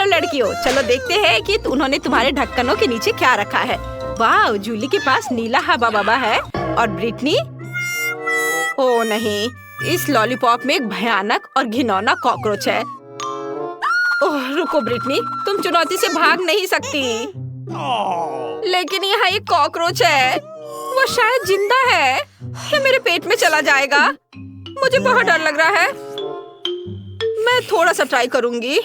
लड़कियों, चलो देखते हैं कि उन्होंने तुम्हारे ढक्कनों के नीचे क्या रखा है। वाह, जूली के पास नीला हवा बबा है और ब्रिटनी, ओ नहीं, इस लॉलीपॉप में एक भयानक और घिनौना कॉकरोच है। ओह रुको ब्रिटनी, तुम चुनौती से भाग नहीं सकती। लेकिन यहाँ एक कॉकरोच है, वो शायद जिंदा है। ये मेरे पेट में चला जाएगा। मुझे बहुत डर लग रहा है। मैं थोड़ा सा ट्राई करूंगी।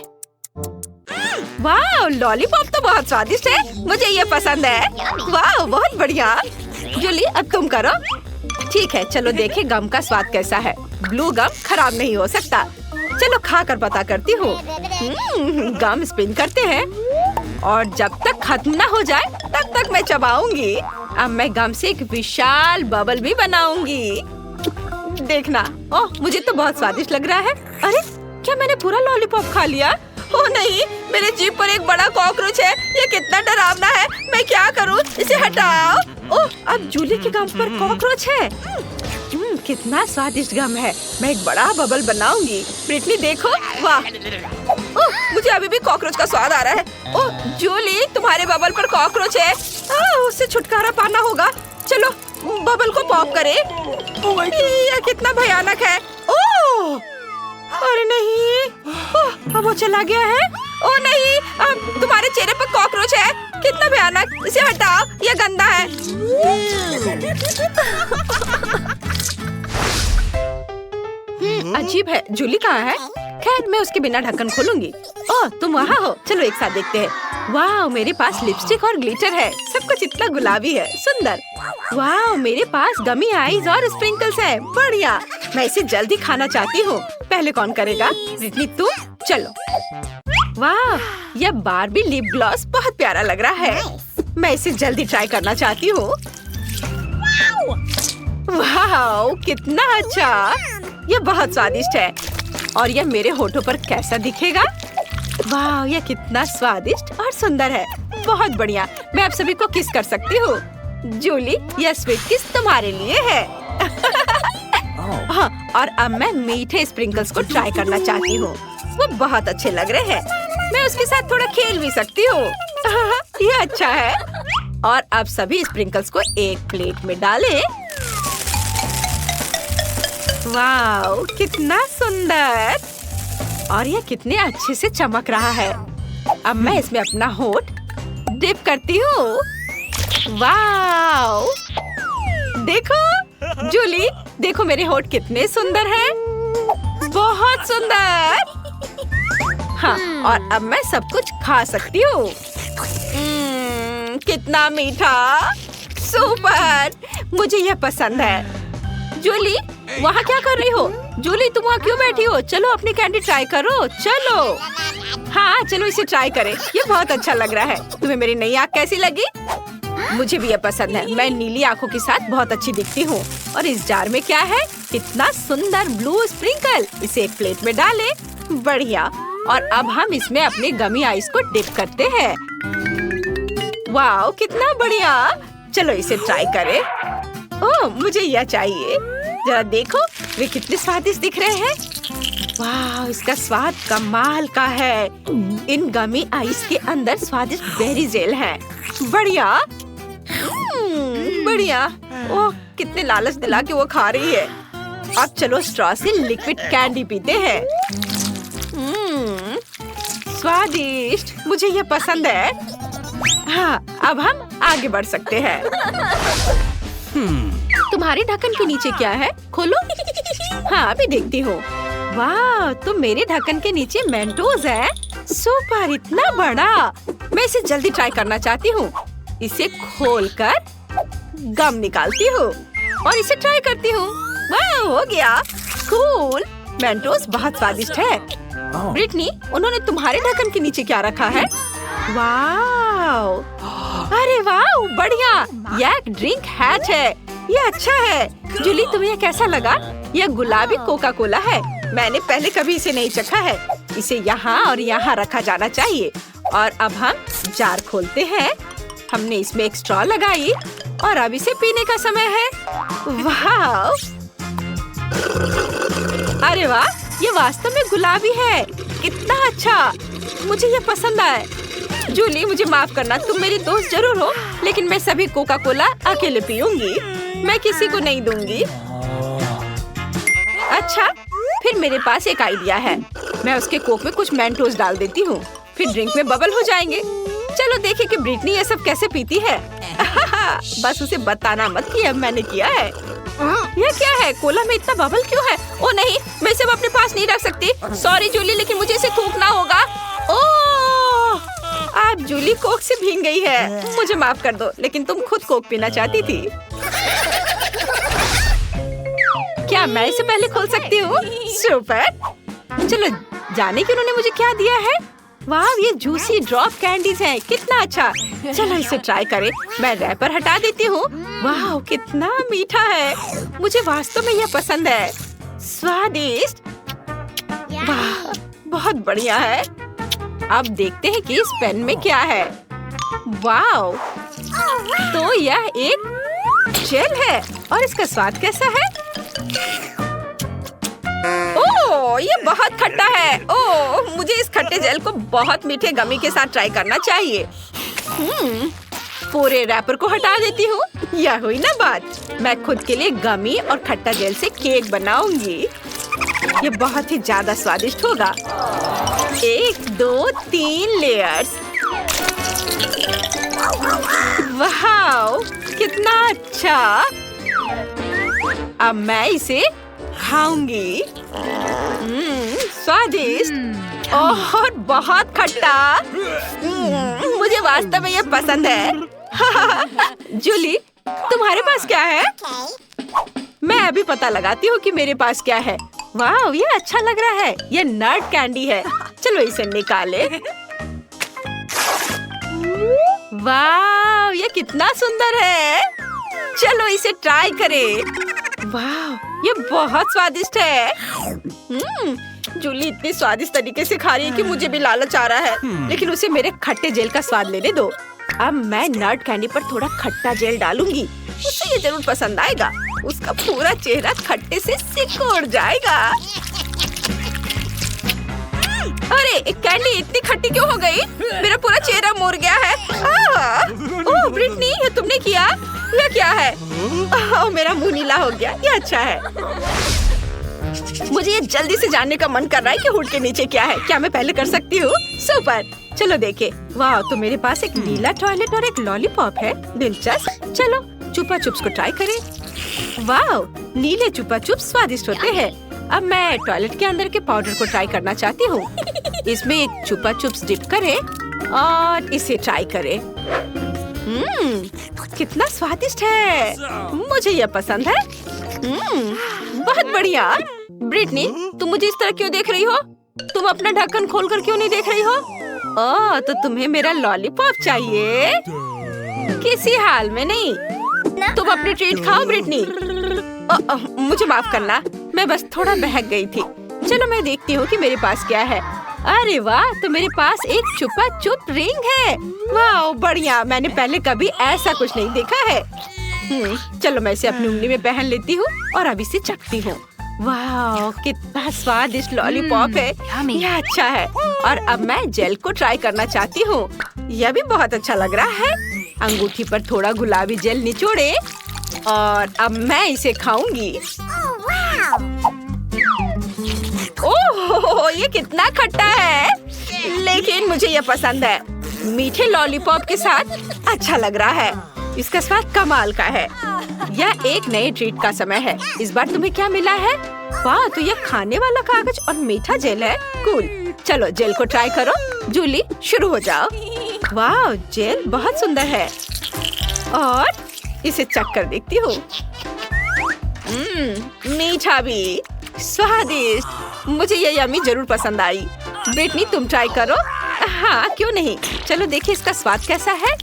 वाह, लॉलीपॉप तो बहुत स्वादिष्ट है, मुझे ये पसंद है। वाह, बहुत बढ़िया। जूली, अब तुम करो। ठीक है, चलो देखें गम का स्वाद कैसा है। ब्लू गम खराब नहीं हो सकता। चलो खा कर पता करती हूँ। गम स्पिन करते हैं और जब तक खत्म ना हो जाए तब तक मैं चबाऊंगी। अब मैं गम से एक विशाल बबल भी बनाऊंगी। देखना, ओह मुझे तो बहुत स्वादिष्ट लग रहा है। अरे क्या मैंने पूरा लॉलीपॉप खा लिया? ओह नहीं, मेरे जीभ पर एक बड़ा कॉकरोच है। ये कितना डरावना है। मैं क्या करूं? इसे हटाओ। ओह, अब जूली के गम पर कॉकरोच है। कितना स्वादिष्ट गम है। मैं एक बड़ा बबल बनाऊंगी। ब्रिटनी देखो, वाह। ओह, मुझे अभी भी कॉकरोच का स्वाद आ रहा है। ओह जूली, तुम्हारे बबल पर कॉकरोच है। उससे छुटकारा पाना होगा। चलो बबल को पॉप करें। यह कितना भयानक है। ओह अरे नहीं, ओह अब वो चला गया है। ओह नहीं, अब तुम्हारे चेहरे पर कॉकरोच है। कितना भयानक, इसे हटाओ, यह गंदा है। अजीब है, जूली कहाँ है? खैर मैं उसके बिना ढक्कन खोलूंगी। ओह तुम वहाँ हो, चलो एक साथ देखते हैं। वाह, मेरे पास लिपस्टिक और ग्लिटर है। सब कुछ इतना गुलाबी है, सुंदर। वाह, मेरे पास गमी आईज और स्प्रिंकल्स है। बढ़िया, मैं इसे जल्दी खाना चाहती हूँ। पहले कौन करेगा? ब्रिटनी तुम, चलो। वाह, यह बार्बी लिप ग्लॉस बहुत प्यारा लग रहा है। मैं इसे जल्दी ट्राई करना चाहती हूँ। वाह कितना अच्छा, यह बहुत स्वादिष्ट है। और यह मेरे होठों पर कैसा दिखेगा? वाह, यह कितना स्वादिष्ट और सुंदर है। बहुत बढ़िया, मैं आप सभी को किस कर सकती हूँ। जूली, यह स्वीट किस तुम्हारे लिए है। हाँ, और अब मैं मीठे स्प्रिंकल्स को ट्राई करना चाहती हूँ। वो बहुत अच्छे लग रहे हैं। मैं उसके साथ थोड़ा खेल भी सकती हूँ। यह अच्छा है। और अब सभी स्प्रिंकल्स को एक प्लेट में डालें। वाह कितना सुंदर, और यह कितने अच्छे से चमक रहा है। अब मैं इसमें अपना होठ डिप करती हूँ। वाह देखो जूली, देखो मेरे होठ कितने सुंदर हैं। बहुत सुंदर। हाँ, और अब मैं सब कुछ खा सकती हूँ। कितना मीठा, सुपर, मुझे यह पसंद है। जूली, वहाँ क्या कर रही हो? जूली, तुम वहाँ क्यों बैठी हो? चलो अपनी कैंडी ट्राई करो, चलो। हाँ चलो इसे ट्राई करें, ये बहुत अच्छा लग रहा है। तुम्हें मेरी नई आँख कैसी लगी? मुझे भी ये पसंद है। मैं नीली आँखों के साथ बहुत अच्छी दिखती हूँ। और इस जार में क्या है? कितना सुंदर ब्लू स्प्रिंकल। इसे एक प्लेट में डालें। बढ़िया, और अब हम इसमें अपने गमी आइस को डिप करते हैं। वाह कितना बढ़िया, चलो इसे ट्राई करें। ओह मुझे यह चाहिए। जरा देखो, वे कितने स्वादिष्ट दिख रहे हैं। वाह, इसका स्वाद कमाल का है। इन गमी आइस के अंदर स्वादिष्ट बेरी जेल है। बढ़िया, बढ़िया। ओह कितने लालच दिला के वो खा रही है। अब चलो स्ट्रॉ से लिक्विड कैंडी पीते हैं। स्वादिष्ट, मुझे ये पसंद है। हाँ, अब हम आगे बढ़ सकते हैं। तुम्हारे ढक्कन के नीचे क्या है? खोलो। हाँ अभी देखती हूँ। वाह, तो मेरे ढक्कन के नीचे मेंटोस है। सुपर, इतना बड़ा। मैं इसे जल्दी ट्राई करना चाहती हूँ। इसे खोलकर गम निकालती हूँ और इसे ट्राई करती हूँ। वाह, हो गया। कूल, मेंटोस बहुत स्वादिष्ट है। ब्रिटनी, उन्होंने तुम्हारे ढक्कन के नीचे क्या रखा है? वाह, अरे वाह, बढ़िया। यह एक ड्रिंक हैच है। ये अच्छा है। जूली, तुम्हें कैसा लगा? यह गुलाबी कोका कोला है। मैंने पहले कभी इसे नहीं चखा है। इसे यहाँ और यहाँ रखा जाना चाहिए। और अब हम जार खोलते हैं। हमने इसमें एक स्ट्रॉ लगाई और अब इसे पीने का समय है। वाह, अरे वाह, ये वास्तव में गुलाबी है। कितना अच्छा। मुझे ये पसंद आया। जूली मुझे माफ करना, तुम मेरी दोस्त जरूर हो, लेकिन मैं सभी कोका कोला अकेले पीऊंगी, मैं किसी को नहीं दूंगी। अच्छा, फिर मेरे पास एक आइडिया है। मैं उसके कोक में कुछ मेंटोस डाल देती हूँ, फिर ड्रिंक में बबल हो जाएंगे। चलो देखें कि ब्रिटनी ये सब कैसे पीती है। बस उसे बताना मत कि अब मैंने किया है। यह क्या है? कोला में इतना बबल क्यों है? ओ नहीं, मैं इसे अपने पास नहीं रख सकती। सॉरी जूली, लेकिन मुझे इसे थूकना होगा। ओह, आज जूली कोक से भीग गई है। मुझे माफ कर दो, लेकिन तुम खुद कोक पीना चाहती थी। क्या मैं इसे पहले खोल सकती हूँ? सुपर। चलो जाने कि उन्होंने मुझे क्या दिया है। वाह, ये जूसी ड्रॉप कैंडीज हैं, कितना अच्छा। चलो इसे ट्राई करें। मैं रैपर हटा देती हूँ। वाह, कितना मीठा है। मुझे वास्तव में यह पसंद है। स्वादिष्ट। वाह, बहुत बढ़िया है। अब देखते हैं कि इस पेन में क्या है। वाह, तो यह एक जेल है और इसका स्वाद कैसा है? ओह, ये बहुत खट्टा है। ओह, मुझे इस खट्टे जेल को बहुत मीठे गमी के साथ ट्राई करना चाहिए। पूरे रैपर को हटा देती हूँ। यह हुई ना बात। मैं खुद के लिए गमी और खट्टा जेल से केक बनाऊंगी। ये बहुत ही ज्यादा स्वादिष्ट होगा। 1 2 3 लेयर्स। वाह, कितना अच्छा। अब मैं इसे खाऊंगी। स्वादिष्ट और बहुत खट्टा। मुझे वास्तव में ये पसंद है। जूली, तुम्हारे पास क्या है? मैं अभी पता लगाती हूँ कि मेरे पास क्या है। वाह, ये अच्छा लग रहा है। ये नट कैंडी है। चलो इसे निकाले। वाह, ये कितना सुंदर है। चलो इसे ट्राई करें। वाह, ये बहुत स्वादिष्ट है। जूली इतनी स्वादिष्ट तरीके से खा रही है कि मुझे भी लालच आ रहा है, लेकिन उसे मेरे खट्टे जेल का स्वाद लेने दो। अब मैं नट कैंडी पर थोड़ा खट्टा जेल डालूंगी। उसे ये जरूर पसंद आएगा। उसका पूरा चेहरा खट्टे से सिकुड़ जाएगा। अरे, एक कैंडी इतनी खट्टी क्यों हो गई? मेरा पूरा चेहरा मुड़ गया है। ओह ब्रिटनी, ये तुमने किया? यह क्या है? ओह, मेरा मुंह नीला हो गया। ये अच्छा है। मुझे ये जल्दी से जानने का मन कर रहा है कि हुड के नीचे क्या है। क्या मैं पहले कर सकती हूँ? सुपर, चलो देखे। वाह, तो मेरे पास एक नीला टॉयलेट और एक लॉलीपॉप है। दिलचस्प। चलो चुपा चुप्स को ट्राई करें। वाह, नीले चुपा चुप्स स्वादिष्ट होते हैं। अब मैं टॉयलेट के अंदर के पाउडर को ट्राई करना चाहती हूँ। इसमें एक चुपा चुप्स डिप करें और इसे ट्राई करें। कितना स्वादिष्ट है। मुझे यह पसंद है। बहुत बढ़िया। ब्रिटनी, तुम मुझे इस तरह क्यों देख रही हो? तुम अपना ढक्कन खोलकर क्यों नहीं देख रही हो? ओह, तो तुम्हें मेरा लॉलीपॉप चाहिए? किसी हाल में नहीं। तुम अपनी ट्रीट खाओ ब्रिटनी। मुझे माफ करना, मैं बस थोड़ा बहक गई थी। चलो मैं देखती हूँ कि मेरे पास क्या है। अरे वाह, तो मेरे पास एक चुपा चुप रिंग है। वाह, बढ़िया। मैंने पहले कभी ऐसा कुछ नहीं देखा है। चलो मैं इसे अपनी उंगली में पहन लेती हूँ और अब इसे चखती हूँ। वाह, कितना स्वादिष्ट लॉलीपॉप है। यह अच्छा है। और अब मैं जेल को ट्राई करना चाहती हूँ। यह भी बहुत अच्छा लग रहा है। अंगूठी पर थोड़ा गुलाबी जेल निचोड़े और अब मैं इसे खाऊंगी। ओह, ये कितना खट्टा है, लेकिन मुझे ये पसंद है। मीठे लॉलीपॉप के साथ अच्छा लग रहा है। इसका स्वाद कमाल का है। यह एक नए ट्रीट का समय है। इस बार तुम्हें क्या मिला है? वाह, तो यह खाने वाला कागज और मीठा जेल है। कूल। चलो जेल को ट्राई करो। जूली, शुरू हो जाओ। वाह, जेल बहुत सुंदर है और इसे चख कर देखती हूँ। मीठा भी, स्वादिष्ट। मुझे ये यम्मी जरूर पसंद आई। ब्रिटनी, तुम ट्राई करो। हाँ, क्यों नहीं। चलो देखिए इसका स्वाद कैसा है।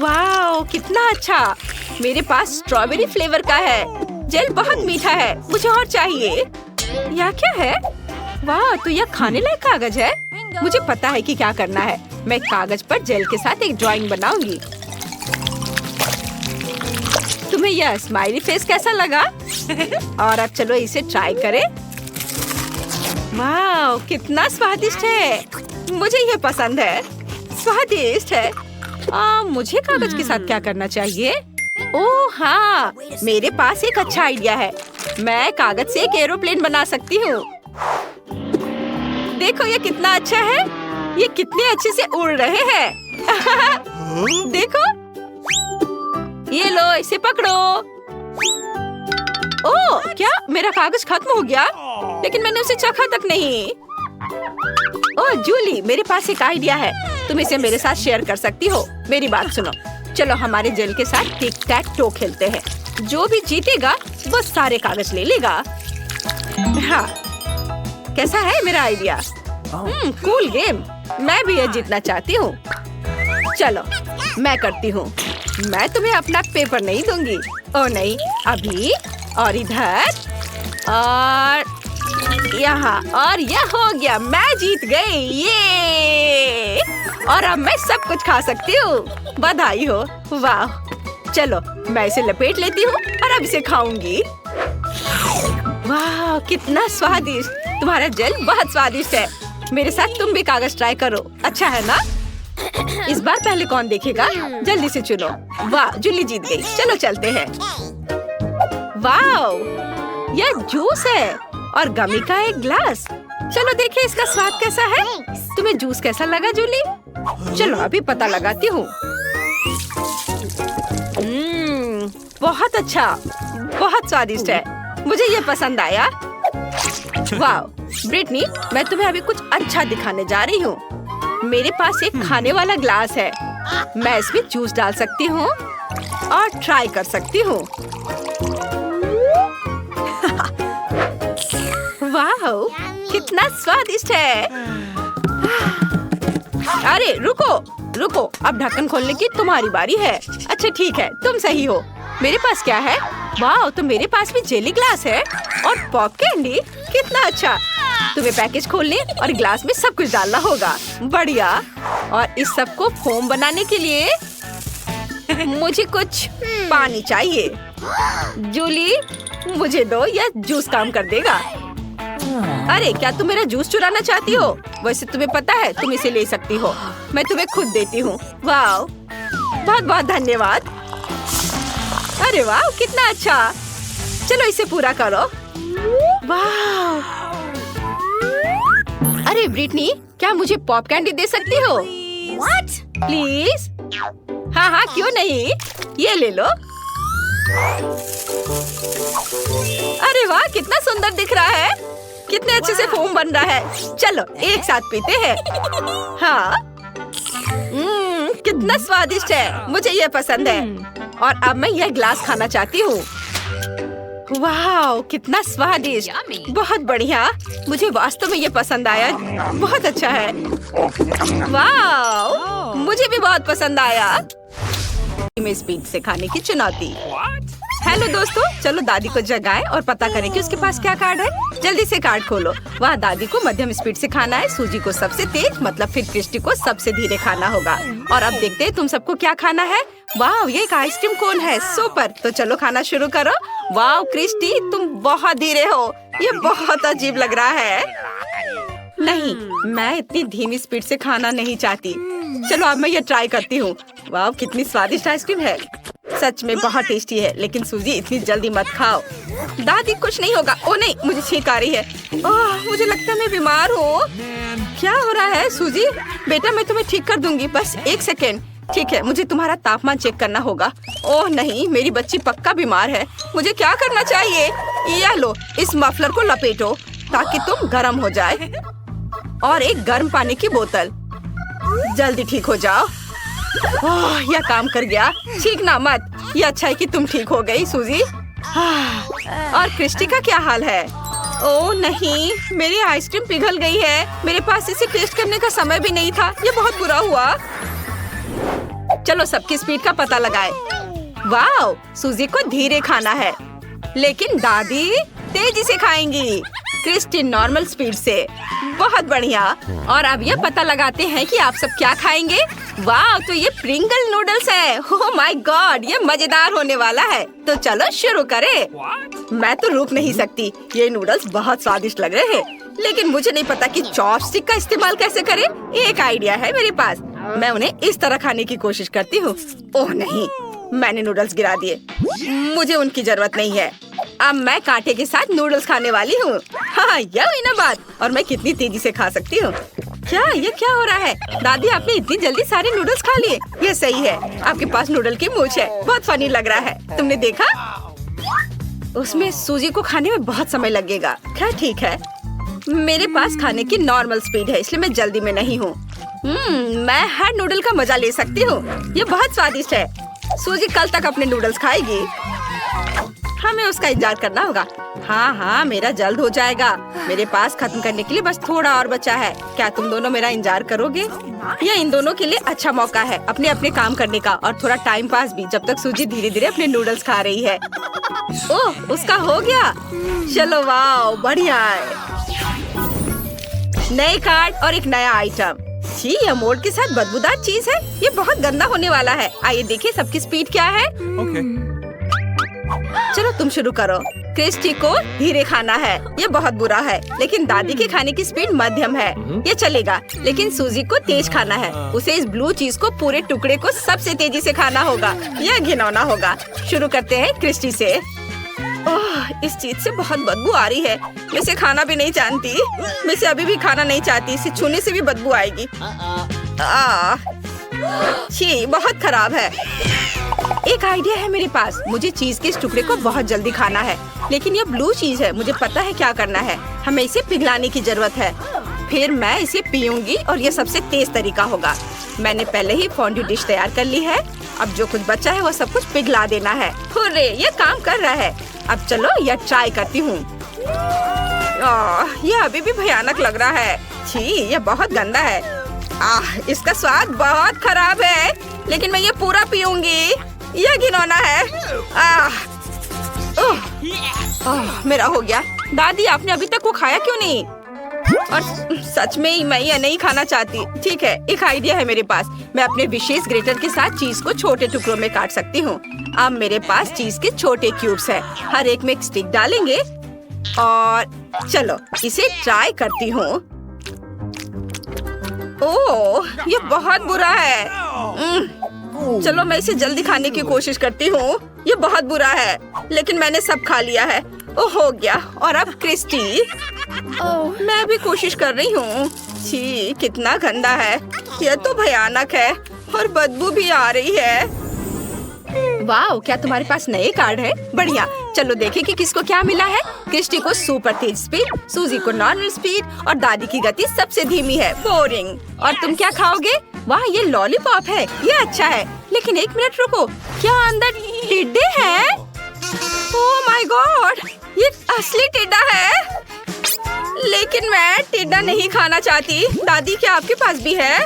वाह, कितना अच्छा। मेरे पास स्ट्रॉबेरी फ्लेवर का है। जेल बहुत मीठा है। मुझे और चाहिए। यह क्या है? वाह, तो यह खाने लायक कागज है। मुझे पता है कि क्या करना है। मैं कागज पर जेल के साथ एक ड्राइंग बनाऊंगी। तुम्हें यह स्माइली फेस कैसा लगा? और अब चलो इसे ट्राई करें। वाह, कितना स्वादिष्ट है। मुझे ये पसंद है, स्वादिष्ट है। मुझे कागज के साथ क्या करना चाहिए? ओह हाँ, मेरे पास एक अच्छा आइडिया है। मैं कागज से एक एरोप्लेन बना सकती हूँ। देखो ये कितना अच्छा है। ये कितने अच्छे से उड़ रहे हैं। देखो, ये लो, इसे पकड़ो। ओह, क्या मेरा कागज खत्म हो गया? लेकिन मैंने उसे चखा तक नहीं। ओह जूली, मेरे पास एक आइडिया है। तुम इसे मेरे साथ शेयर कर सकती हो। मेरी बात सुनो, चलो हमारे जेल के साथ टिक टैक टो खेलते हैं। जो भी जीतेगा वो सारे कागज ले लेगा। हाँ, कैसा है मेरा आइडिया? Cool game. मैं भी ये जीतना चाहती हूँ। चलो मैं करती हूँ। मैं तुम्हें अपना पेपर नहीं दूंगी। ओ नहीं, अभी और इधर और यहाँ, और यह हो गया। मैं जीत गई, ये। और अब मैं सब कुछ खा सकती हूँ। बधाई हो। वाह, चलो मैं इसे लपेट लेती हूँ और अब इसे खाऊंगी। वाह, कितना स्वादिष्ट। तुम्हारा जेल बहुत स्वादिष्ट है। मेरे साथ तुम भी कागज ट्राई करो, अच्छा है ना? इस बार पहले कौन देखेगा? जल्दी से चुनो। वाह, जूली जीत गई। चलो चलते हैं। वाह, यह जूस है और गमी का एक ग्लास। चलो देखिए इसका स्वाद कैसा है। तुम्हें जूस कैसा लगा जूली? चलो अभी पता लगाती हूँ। बहुत अच्छा, बहुत स्वादिष्ट है। मुझे ये पसंद आया। वाह ब्रिटनी, मैं तुम्हें अभी कुछ अच्छा दिखाने जा रही हूँ। मेरे पास एक खाने वाला ग्लास है। मैं इसमें जूस डाल सकती हूँ और ट्राई कर सकती हूँ। वाह, कितना स्वादिष्ट है। अरे रुको रुको, अब ढक्कन खोलने की तुम्हारी बारी है। अच्छा ठीक है, तुम सही हो। मेरे पास क्या है? वाह, तो मेरे पास भी जेली ग्लास है और पॉप कैंडी। कितना अच्छा। तुम्हें पैकेज खोलने और ग्लास में सब कुछ डालना होगा। बढ़िया। और इस सब को फोम बनाने के लिए मुझे कुछ पानी चाहिए। जूली, मुझे दो, यह जूस काम कर देगा। अरे क्या तुम मेरा जूस चुराना चाहती हो? वैसे तुम्हें पता है तुम इसे ले सकती हो। मैं तुम्हें खुद देती हूँ। वाह, बहुत बहुत धन्यवाद। अरे वाह, कितना अच्छा। चलो इसे पूरा करो। वाह। अरे ब्रिटनी, क्या मुझे पॉप कैंडी दे सकती हो? What? प्लीज। हाँ हाँ, क्यों नहीं। ये ले लो। अरे वाह, कितना सुंदर दिख रहा है। कितने अच्छे से फोम बन रहा है। चलो एक साथ पीते हैं। हाँ, कितना स्वादिष्ट है। मुझे ये पसंद है। और अब मैं यह ग्लास खाना चाहती हूँ। वाह, कितना स्वादिष्ट। बहुत बढ़िया। मुझे वास्तव में ये पसंद आया। बहुत अच्छा है। वाह, मुझे भी बहुत पसंद आया। में स्पीड से खाने की चुनौती। हेलो दोस्तों, चलो दादी को जगाएं और पता करें कि उसके पास क्या कार्ड है। जल्दी से कार्ड खोलो। वहाँ दादी को मध्यम स्पीड से खाना है, सूजी को सबसे तेज, मतलब फिर क्रिस्टी को सबसे धीरे खाना होगा। और अब देखते हैं तुम सबको क्या खाना है। वाह, ये एक आइसक्रीम कोन है। सुपर। तो चलो खाना शुरू करो। वाह क्रिस्टी, तुम बहुत धीरे हो। ये बहुत अजीब लग रहा है। नहीं, मैं इतनी धीमी स्पीड से खाना नहीं चाहती। चलो अब मैं ये ट्राई करती हूँ। वाह, कितनी स्वादिष्ट आइसक्रीम है। सच में बहुत टेस्टी है। लेकिन सूजी, इतनी जल्दी मत खाओ। दादी, कुछ नहीं होगा। ओ नहीं, मुझे छींक आ रही है। ओह, मुझे लगता है मैं बीमार हूँ। क्या हो रहा है सूजी? बेटा, मैं तुम्हें ठीक कर दूंगी, बस एक सेकेंड। ठीक है, मुझे तुम्हारा तापमान चेक करना होगा। ओह नहीं, मेरी बच्ची पक्का बीमार है। मुझे क्या करना चाहिए? यह लो, इस मफलर को लपेटो ताकि तुम गर्म हो जाए। और एक गर्म पानी की बोतल। जल्दी ठीक हो जाओ। ओह, यह काम कर गया। छींकना मत। ये अच्छा है कि तुम ठीक हो गई सूजी। और क्रिस्टी का क्या हाल है? ओह नहीं, मेरी आइसक्रीम पिघल गई है। मेरे पास इसे टेस्ट करने का समय भी नहीं था। ये बहुत बुरा हुआ। चलो सबकी स्पीड का पता लगाए। वाह, सूजी को धीरे खाना है, लेकिन दादी तेजी से खाएंगी। क्रिस्टी नॉर्मल स्पीड से। बहुत बढ़िया। और अब ये पता लगाते हैं कि आप सब क्या खाएंगे। वाह, तो ये प्रिंगल नूडल्स है। ओह माय गॉड, ये मजेदार होने वाला है। तो चलो शुरू करें। मैं तो रुक नहीं सकती। ये नूडल्स बहुत स्वादिष्ट लग रहे हैं। लेकिन मुझे नहीं पता कि चॉपस्टिक का इस्तेमाल कैसे करें। एक आइडिया है मेरे पास, मैं उन्हें इस तरह खाने की कोशिश करती हूँ। ओह नहीं, मैंने नूडल्स गिरा दिए। मुझे उनकी जरूरत नहीं है। अब मैं कांटे के साथ नूडल्स खाने वाली हूँ। हाँ, यह हुई ना बात। और मैं कितनी तेजी से खा सकती हूँ। ये क्या हो रहा है? दादी, आपने इतनी जल्दी सारे नूडल्स खा लिए। ये सही है, आपके पास नूडल की मूंछ है। बहुत फनी लग रहा है। तुमने देखा? उसमें सूजी को खाने में बहुत समय लगेगा। क्या ठीक है, मेरे पास खाने की नॉर्मल स्पीड है, इसलिए मैं जल्दी में नहीं हूँ। मैं हर नूडल का मजा ले सकती हूँ। ये बहुत स्वादिष्ट है। सूजी कल तक अपने नूडल्स खाएगी। हमें उसका इंतजार करना होगा। हाँ, मेरा जल्द हो जाएगा। मेरे पास खत्म करने के लिए बस थोड़ा और बचा है। क्या तुम दोनों मेरा इंतजार करोगे? यह इन दोनों के लिए अच्छा मौका है अपने अपने काम करने का, और थोड़ा टाइम पास भी, जब तक सूजी धीरे धीरे अपने नूडल्स खा रही है। ओह, उसका हो गया। चलो, वाह, बढ़िया है। नए कार्ड और एक नया आइटम। जी, यह मोल्ड के साथ बदबूदार चीज है। ये बहुत गंदा होने वाला है। आइए देखें सबकी स्पीड क्या है। चलो तुम शुरू करो। क्रिस्टी को धीरे खाना है। ये बहुत बुरा है, लेकिन दादी के खाने की स्पीड मध्यम है। ये चलेगा, लेकिन सूजी को तेज खाना है। उसे इस ब्लू चीज को पूरे टुकड़े को सबसे तेजी से खाना होगा। यह घिनौना होगा। शुरू करते हैं क्रिस्टी से। ओह, इस चीज से बहुत बदबू आ रही है। मैं इसे खाना भी नहीं जानती। मैं इसे अभी भी खाना नहीं चाहती। इसे छूने से भी बदबू आएगी। छी, बहुत खराब है। एक आइडिया है मेरे पास। मुझे चीज के इस टुकड़े को बहुत जल्दी खाना है, लेकिन ये ब्लू चीज है। मुझे पता है क्या करना है। हमें इसे पिघलाने की जरूरत है। फिर मैं इसे पीऊंगी और ये सबसे तेज तरीका होगा। मैंने पहले ही फोंड्यू डिश तैयार कर ली है। अब जो कुछ बचा है वो सब कुछ पिघला देना है। हुर्रे, ये काम कर रहा है। अब चलो यह ट्राई करती हूँ। यह अभी भी भयानक लग रहा है। छी, यह बहुत गंदा है। इसका स्वाद बहुत खराब है, लेकिन मैं ये पूरा पीऊंगी। यह घिनौना है। मेरा हो गया। दादी, आपने अभी तक वो खाया क्यों नहीं? और सच में मैं ये नहीं खाना चाहती। ठीक है, एक आइडिया है मेरे पास। मैं अपने विशेष ग्रेटर के साथ चीज को छोटे टुकड़ों में काट सकती हूँ। अब मेरे पास चीज के छोटे क्यूब्स हैं। हर एक में एक स्टिक डालेंगे और चलो इसे ट्राई करती हूँ। ओह, ये बहुत बुरा है। चलो मैं इसे जल्दी खाने की कोशिश करती हूँ। ये बहुत बुरा है, लेकिन मैंने सब खा लिया है। ओह, हो गया। और अब क्रिस्टी। मैं भी कोशिश कर रही हूँ। छी, कितना गंदा है। यह तो भयानक है और बदबू भी आ रही है। वाह, क्या तुम्हारे पास नए कार्ड है? बढ़िया। चलो देखें कि किसको क्या मिला है। क्रिस्टी को सुपर तेज स्पीड, सूजी को नॉर्मल स्पीड और दादी की गति सबसे धीमी है, बोरिंग। और तुम क्या खाओगे? वाह, ये लॉलीपॉप है। ये अच्छा है, लेकिन एक मिनट रुको। क्या अंदर टिड्डे हैं? ओह माय गॉड, ये असली टिड्डा है। लेकिन मैं टिड्डा नहीं खाना चाहती। दादी, क्या आपके पास भी है?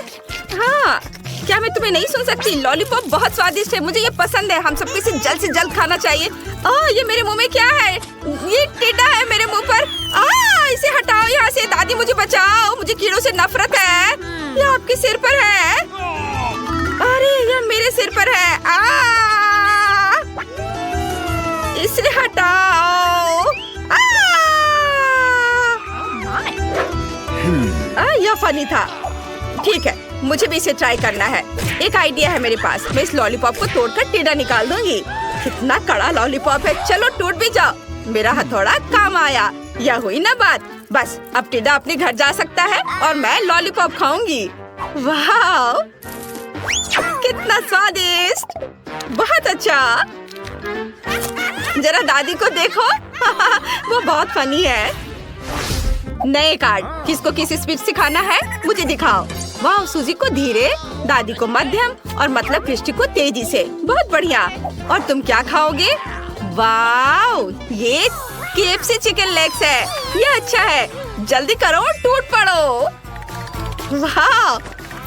हाँ, क्या मैं तुम्हें नहीं सुन सकती? लॉलीपॉप बहुत स्वादिष्ट है। मुझे ये पसंद है। हम सबको इसे जल्द से जल्द खाना चाहिए। ये मेरे मुंह में क्या है? ये टिड्डा है मेरे मुंह पर। इसे हटाओ यहाँ से। दादी, मुझे बचाओ। मुझे कीड़ों से नफरत है। ये आपके सिर पर है। अरे, ये मेरे सिर पर है। इसे हटाओ। यह फनी था। ठीक है, मुझे भी इसे ट्राई करना है। एक आइडिया है मेरे पास। मैं इस लॉलीपॉप को तोड़कर टिड्डा निकाल दूंगी। कितना कड़ा लॉलीपॉप है। चलो टूट भी जाओ। मेरा हथौड़ा काम आया। यह हुई ना बात। बस अब टिड्डा अपने घर जा सकता है और मैं लॉलीपॉप खाऊंगी। वाह, कितना स्वादिष्ट। बहुत अच्छा। जरा दादी को देखो। वो बहुत फनी है। नए कार्ड। किसको किस स्पीड से खाना है? मुझे दिखाओ। वाह, सूजी को धीरे, दादी को मध्यम और मतलब क्रिस्टी को तेजी से। बहुत बढ़िया। और तुम क्या खाओगे? वाह, ये KFC चिकन लेग्स है। ये अच्छा है। जल्दी करो, टूट पड़ो। वाह,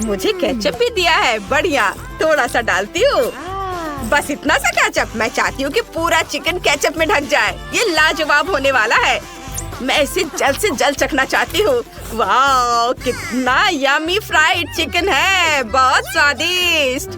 मुझे केचप भी दिया है। बढ़िया। थोड़ा सा डालती हूँ। बस इतना सा केचप। मैं चाहती हूँ कि पूरा चिकन केचप में ढक जाए। ये लाजवाब होने वाला है। मैं इसे जल्द से जल्द चखना चाहती हूँ। वाह, कितना यम्मी फ्राइड चिकन है। बहुत स्वादिष्ट।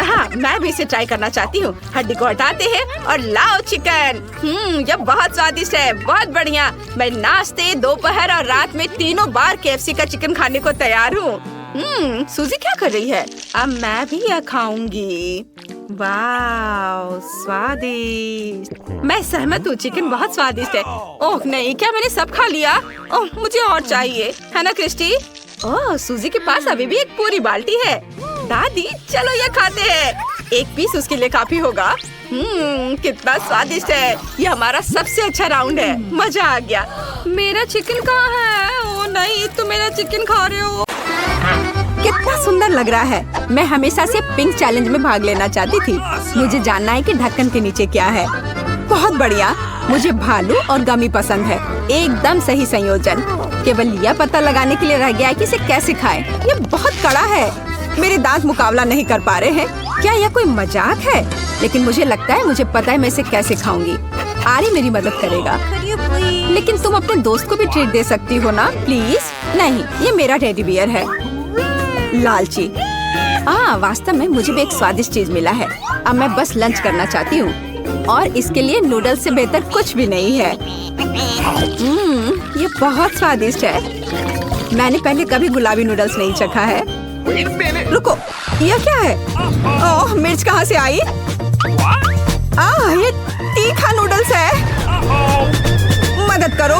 हाँ, मैं भी इसे ट्राई करना चाहती हूँ। हड्डी को हटाते हैं और लाओ चिकन। ये बहुत स्वादिष्ट है, बहुत बढ़िया। मैं नाश्ते, दोपहर और रात में तीनों बार KFC का चिकन खाने को तैयार हूँ। सूजी क्या कर रही है? अब मैं भी यह खाऊंगी। वाह, स्वादिष्ट। मैं सहमत हूँ, चिकन बहुत स्वादिष्ट है। ओह नहीं, क्या मैंने सब खा लिया? ओह, मुझे और चाहिए, है ना क्रिस्टी? ओह, सूजी के पास अभी भी एक पूरी बाल्टी है। दादी, चलो ये खाते हैं। एक पीस उसके लिए काफी होगा। कितना स्वादिष्ट है। ये हमारा सबसे अच्छा राउंड है। मजा आ गया। मेरा चिकन कहाँ है? ओह नहीं, तुम मेरा चिकन खा रहे हो। कितना सुंदर लग रहा है। मैं हमेशा से पिंक चैलेंज में भाग लेना चाहती थी। मुझे जानना है कि ढक्कन के नीचे क्या है। बहुत बढ़िया। मुझे भालू और गमी पसंद है। एकदम सही संयोजन। केवल यह पता लगाने के लिए रह गया है कि इसे कैसे खाएं। ये बहुत कड़ा है। मेरे दांत मुकाबला नहीं कर पा रहे हैं। क्या यह कोई मजाक है? लेकिन मुझे लगता है मुझे पता है मैं इसे कैसे खाऊंगी। आरी मेरी मदद करेगा। लेकिन तुम अपने दोस्त को भी ट्रीट दे सकती हो ना, प्लीज। नहीं, ये मेरा टेडी बियर है। लालची। वास्तव में मुझे भी एक स्वादिष्ट चीज मिला है। अब मैं बस लंच करना चाहती हूँ और इसके लिए नूडल्स से बेहतर कुछ भी नहीं है। ये बहुत स्वादिष्ट है। मैंने पहले कभी गुलाबी नूडल्स नहीं चखा है। रुको, यह क्या है? ओह, मिर्च कहाँ से आई? ये तीखा नूडल्स है। मदद करो।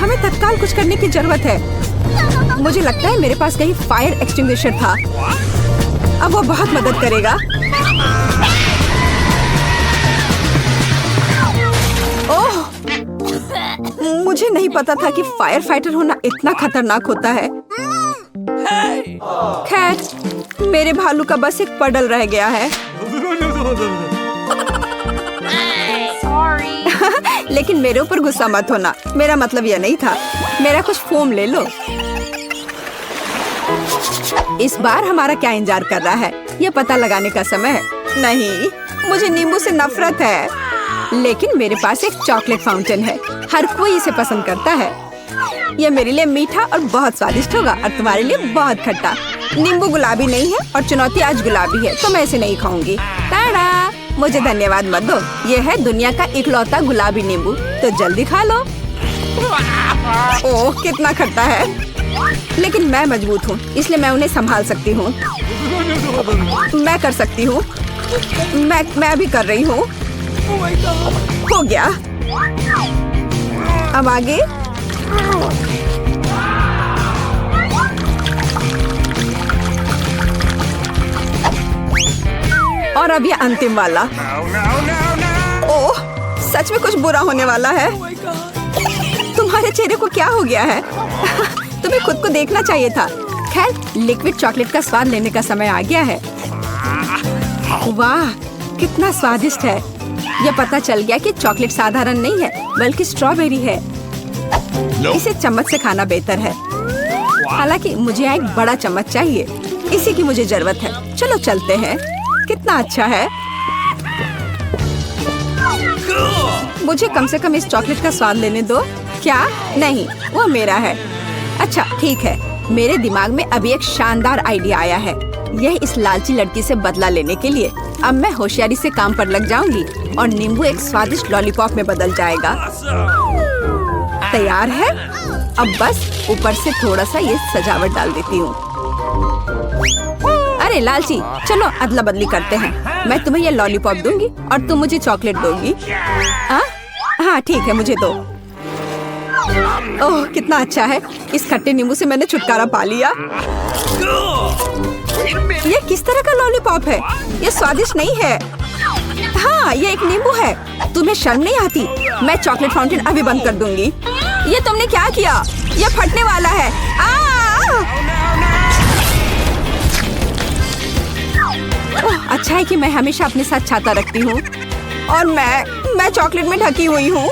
हमें तत्काल कुछ करने की जरूरत है। मुझे लगता है मेरे पास कहीं फायर एक्सटिंग्विशर था। अब वो बहुत मदद करेगा। ओह, मुझे नहीं पता था कि फायर फाइटर होना इतना खतरनाक होता है। खैर, मेरे भालू का बस एक पडल रह गया है। लेकिन मेरे ऊपर गुस्सा मत होना। मेरा मतलब यह नहीं था। मेरा कुछ फोम ले लो। इस बार हमारा क्या इंतजार कर रहा है? यह पता लगाने का समय है। नहीं, मुझे नींबू से नफरत है। लेकिन मेरे पास एक चॉकलेट फाउंटेन है। हर कोई इसे पसंद करता है। यह मेरे लिए मीठा और बहुत स्वादिष्ट होगा और तुम्हारे लिए बहुत खट्टा। नींबू गुलाबी नहीं है और चुनौती आज गुलाबी है, तो मैं इसे नहीं खाऊंगी। टाडा! मुझे धन्यवाद मत दो। यह है दुनिया का इकलौता गुलाबी नींबू, तो जल्दी खा लो। ओह, कितना खट्टा है। लेकिन मैं मजबूत हूँ, इसलिए मैं उन्हें संभाल सकती हूँ। मैं कर सकती हूँ। मैं अभी कर रही हूँ। हो गया। अब आगे। और अब ये अंतिम वाला। ओह, सच में कुछ बुरा होने वाला है। तुम्हारे चेहरे को क्या हो गया है? तुम्हें खुद को देखना चाहिए था। खैर, लिक्विड चॉकलेट का स्वाद लेने का समय आ गया है। वाह, कितना स्वादिष्ट है। यह पता चल गया कि चॉकलेट साधारण नहीं है, बल्कि स्ट्रॉबेरी है। इसे चम्मच से खाना बेहतर है। हालांकि मुझे एक बड़ा चम्मच चाहिए। इसी की मुझे जरूरत है। चलो चलते हैं। कितना अच्छा है। मुझे कम से कम इस चॉकलेट का स्वाद लेने दो। क्या? नहीं, वो मेरा है। अच्छा, ठीक है। मेरे दिमाग में अभी एक शानदार आइडिया आया है। यह इस लालची लड़की से बदला लेने के लिए। अब मैं होशियारी से काम पर लग जाऊंगी और नींबू एक स्वादिष्ट लॉलीपॉप में बदल जाएगा। तैयार है? अब बस ऊपर से थोड़ा सा ये सजावट डाल देती हूँ। अरे लालची, चलो अदला बदली करते हैं। मैं तुम्हें ये लॉलीपॉप दूंगी और तुम मुझे चॉकलेट दोगी। हाँ ठीक है, मुझे दो। ओह, कितना अच्छा है। इस खट्टे नींबू से मैंने छुटकारा पा लिया। ये किस तरह का लॉलीपॉप है? ये स्वादिष्ट नहीं है। हाँ, ये एक नींबू है। तुम्हें शर्म नहीं आती? मैं चॉकलेट फाउंटेन अभी बंद कर दूंगी। ये तुमने क्या किया? ये फटने वाला है। अच्छा है कि मैं हमेशा अपने साथ छाता रखती हूँ और मैं चॉकलेट में ढकी हुई हूँ।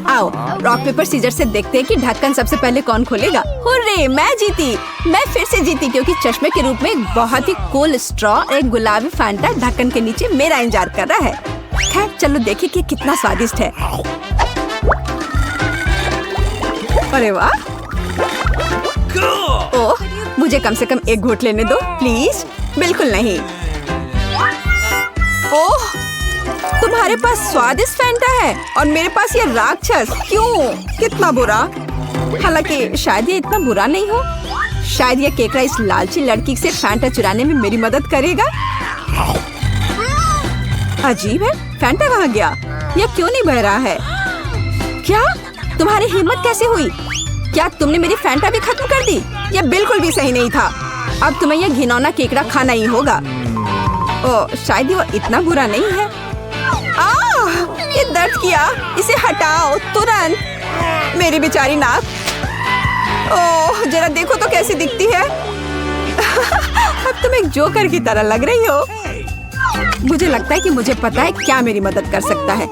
आओ, रॉक पेपर सीजर से देखते हैं कि ढक्कन सबसे पहले कौन खोलेगा। हुर्रे, मैं जीती। मैं फिर से जीती क्योंकि चश्मे के रूप में एक बहुत ही कूल स्ट्रॉ और एक गुलाबी फैंटा ढक्कन के नीचे मेरा इंतजार कर रहा है। खैर, चलो देखिए कि कितना स्वादिष्ट है। अरे वाह, ओह, मुझे कम से कम एक घूंट लेने दो प्लीज। बिल्कुल नहीं। ओह, तुम्हारे पास स्वादिष्ट फैंटा है और मेरे पास ये राक्षस। क्यों? कितना बुरा। हालांकि शायद ये इतना बुरा नहीं हो। शायद ये केकड़ा इस लालची लड़की से फैंटा चुराने में मेरी मदद करेगा। अजीब है, फैंटा कहाँ गया? यह क्यों नहीं बह रहा है? क्या? तुम्हारी हिम्मत कैसे हुई? क्या तुमने मेरी फैंटा भी खत्म कर दी? यह बिल्कुल भी सही नहीं था। अब तुम्हें यह घिनौना केकड़ा खाना ही होगा। ओह, शायद वो इतना बुरा नहीं है। ये दर्द किया। इसे हटाओ तुरंत। मेरी बेचारी नाक। ओह, जरा देखो तो कैसी दिखती है। अब तुम एक जोकर की तरह लग रही हो। मुझे लगता है कि मुझे पता है क्या मेरी मदद कर सकता है।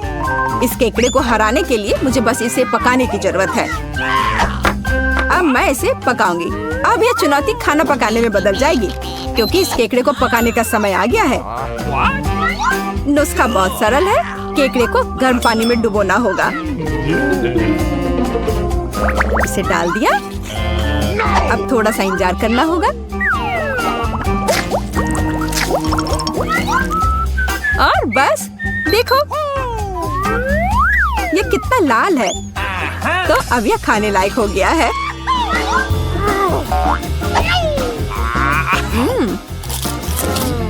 इस केकड़े को हराने के लिए मुझे बस इसे पकाने की जरूरत है। अब मैं इसे पकाऊंगी। अब यह चुनौती खाना पकाने में बदल जाएगी, क्योंकि इस केकड़े को पकाने का समय आ गया है। नुस्खा बहुत सरल है। केकड़े को गर्म पानी में डुबोना होगा। इसे डाल दिया। अब थोड़ा सा इंतजार करना होगा। और बस देखो, ये कितना लाल है। तो अब यह खाने लायक हो गया है।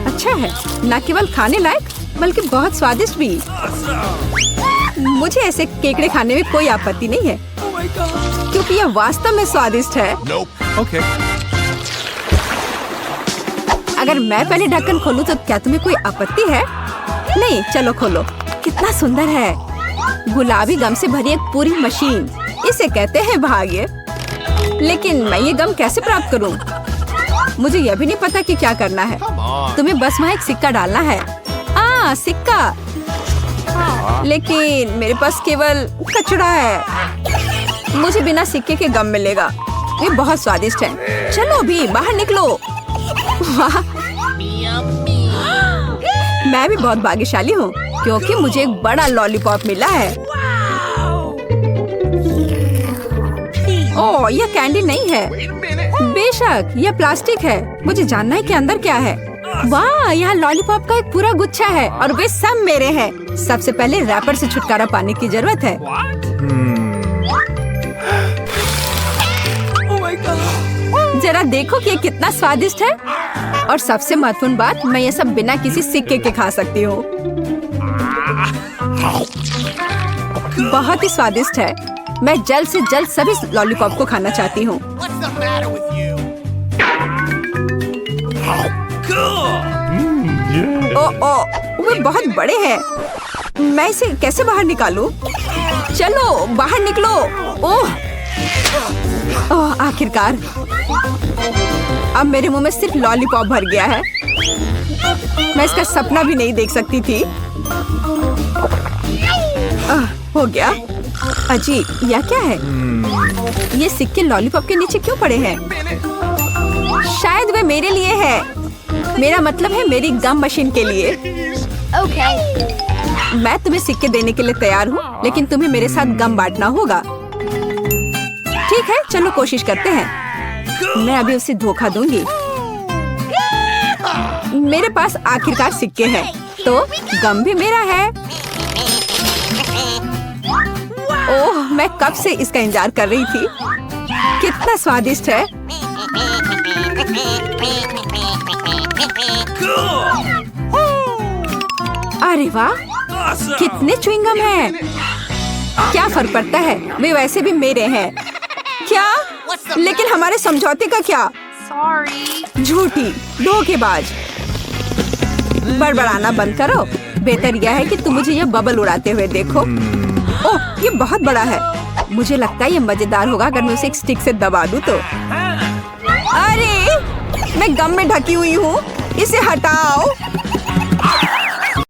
अच्छा है, न केवल खाने लायक बल्कि बहुत स्वादिष्ट भी। मुझे ऐसे केकड़े खाने में कोई आपत्ति नहीं है, क्योंकि यह वास्तव में स्वादिष्ट है। Okay. अगर मैं पहले ढक्कन खोलूं तो क्या तुम्हें कोई आपत्ति है? नहीं, चलो खोलो। कितना सुंदर है। गुलाबी गम से भरी एक पूरी मशीन। इसे कहते हैं भाग्य। लेकिन मैं ये गम कैसे प्राप्त करूं? मुझे यह भी नहीं पता कि क्या करना है। तुम्हें बस वहाँ एक सिक्का डालना है। सिक्का। लेकिन मेरे पास केवल कचड़ा है। मुझे बिना सिक्के के गम मिलेगा। ये बहुत स्वादिष्ट है। चलो भी बाहर निकलो। वाह, मैं भी बहुत भाग्यशाली हूँ, क्योंकि मुझे एक बड़ा लॉलीपॉप मिला है। ओह, यह कैंडी नहीं है। बेशक, यह प्लास्टिक है। मुझे जानना है कि अंदर क्या है। वाह, यहाँ लॉलीपॉप का एक पूरा गुच्छा है और वे सब मेरे हैं। सबसे पहले रैपर से छुटकारा पाने की जरूरत है। जरा देखो कि ये कितना स्वादिष्ट है। और सबसे महत्वपूर्ण बात, मैं ये सब बिना किसी सिक्के के खा सकती हूँ। बहुत ही स्वादिष्ट है। मैं जल्द से जल्द सभी लॉलीपॉप को खाना चाहती हूँ। वे बहुत बड़े हैं। मैं इसे कैसे बाहर निकालूं? चलो बाहर निकलो। ओह, आखिरकार। अब मेरे मुंह में सिर्फ लॉलीपॉप भर गया है। मैं इसका सपना भी नहीं देख सकती थी। हो गया। अजी, यह क्या है? ये सिक्के लॉलीपॉप के नीचे क्यों पड़े हैं? शायद वे मेरे लिए है। मेरा मतलब है मेरी गम मशीन के लिए। मैं तुम्हें सिक्के देने के लिए तैयार हूँ, लेकिन तुम्हें मेरे साथ गम बांटना होगा। ठीक है, चलो कोशिश करते हैं। मैं अभी उसे धोखा दूंगी। मेरे पास आखिरकार सिक्के हैं, तो गम भी मेरा है। ओह, मैं कब से इसका इंतजार कर रही थी। कितना स्वादिष्ट है। अरे वाह, कितने च्युइंगम हैं। क्या फर्क पड़ता है, वे वैसे भी मेरे हैं। क्या? लेकिन हमारे समझौते का क्या? झूठी, धोखेबाज। बड़बड़ाना बंद करो। बेहतर यह है कि तुम मुझे यह बबल उड़ाते हुए देखो। ओह, ये बहुत बड़ा है। मुझे लगता है ये मजेदार होगा अगर मैं उसे एक स्टिक से दबा दूं तो। अरे, मैं गम में ढकी हुई हूँ। इसे हटाओ।